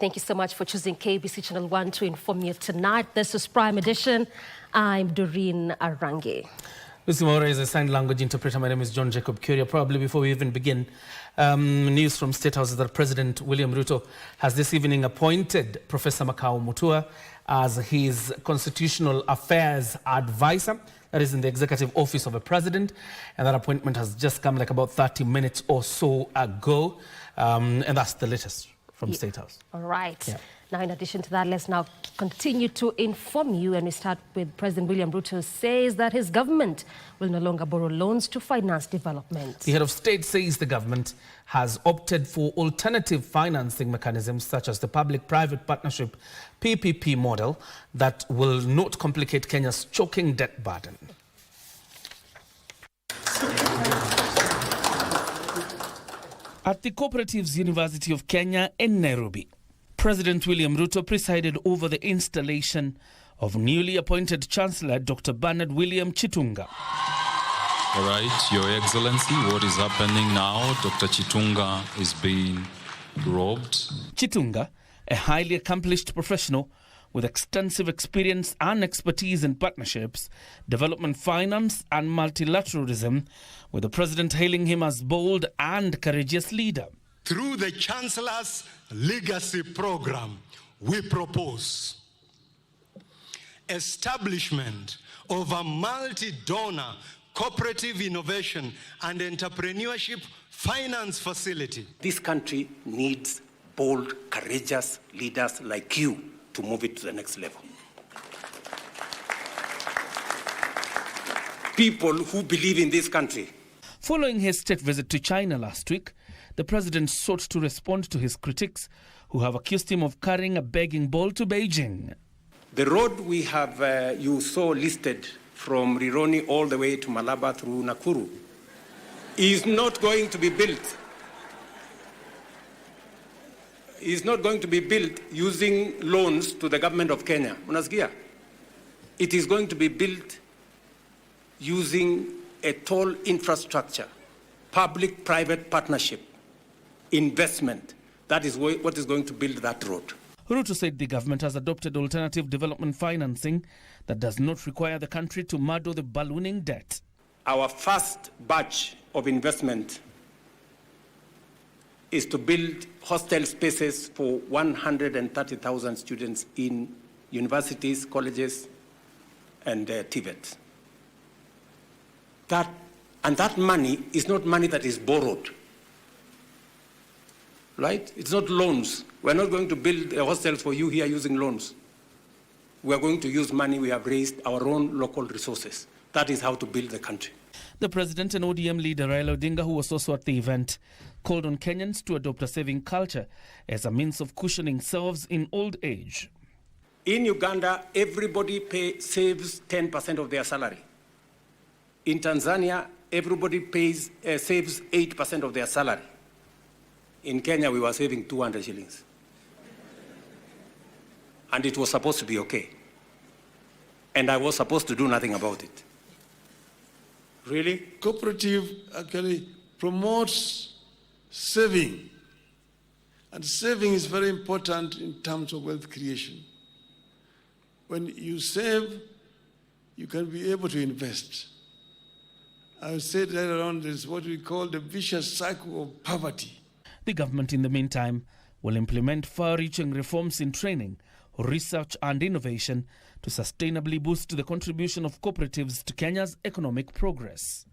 Thank you so much for choosing KBC Channel 1 to inform you tonight. This is Prime Edition. I'm Doreen Arangi. Lucy Maura is a sign language interpreter. My name is John Jacob Curia. Probably before we even begin, news from State House is that President William Ruto has this evening appointed Professor Makau Mutua as his constitutional affairs advisor. That is in the executive office of a president. And that appointment has just come like about 30 minutes or so ago. And that's the latest from State House. All right. Yeah. Now, in addition to that, let's now continue to inform you. And we start with President William Ruto says that his government will no longer borrow loans to finance development. The head of state says the government has opted for alternative financing mechanisms such as the public-private partnership PPP model that will not complicate Kenya's choking debt burden. At the Cooperatives University of Kenya in Nairobi, President William Ruto presided over the installation of newly appointed Chancellor Dr. Bernard William Chitunga. All right, Your Excellency, what is happening now? Dr. Chitunga is being robed. Chitunga, a highly accomplished professional with extensive experience and expertise in partnerships, development finance and multilateralism, with the president hailing him as bold and courageous leader. Through the Chancellor's Legacy Program, we propose establishment of a multi-donor cooperative innovation and entrepreneurship finance facility. This country needs bold, courageous leaders like you to move it to the next level. People who believe in this country. Following his state visit to China last week, the president sought to respond to his critics who have accused him of carrying a begging bowl to Beijing. The road we have, you saw listed from Rironi all the way to Malaba through Nakuru, is not going to be built. Is not going to be built using loans to the government of Kenya. Unasikia? It is going to be built using a toll infrastructure, public-private partnership, investment. That is what is going to build that road. Ruto said the government has adopted alternative development financing that does not require the country to muddle the ballooning debt. Our first batch of investment is to build hostel spaces for 130,000 students in universities, colleges, and TVET. That money is not money that is borrowed, right? It's not loans. We're not going to build hostels for you here using loans. We're going to use money we have raised, our own local resources. That is how to build the country. The president and ODM leader Raila Odinga, who was also at the event, called on Kenyans to adopt a saving culture as a means of cushioning selves in old age. In Uganda, everybody saves 10% of their salary. In Tanzania, everybody saves 8% of their salary. In Kenya, we were saving 200 shillings. And it was supposed to be okay. And I was supposed to do nothing about it. Really? Cooperative actually promotes saving. And saving is very important in terms of wealth creation. When you save, you can be able to invest. I said earlier on, there's what we call the vicious cycle of poverty. The government, in the meantime, will implement far-reaching reforms in training, research and innovation to sustainably boost the contribution of cooperatives to Kenya's economic progress.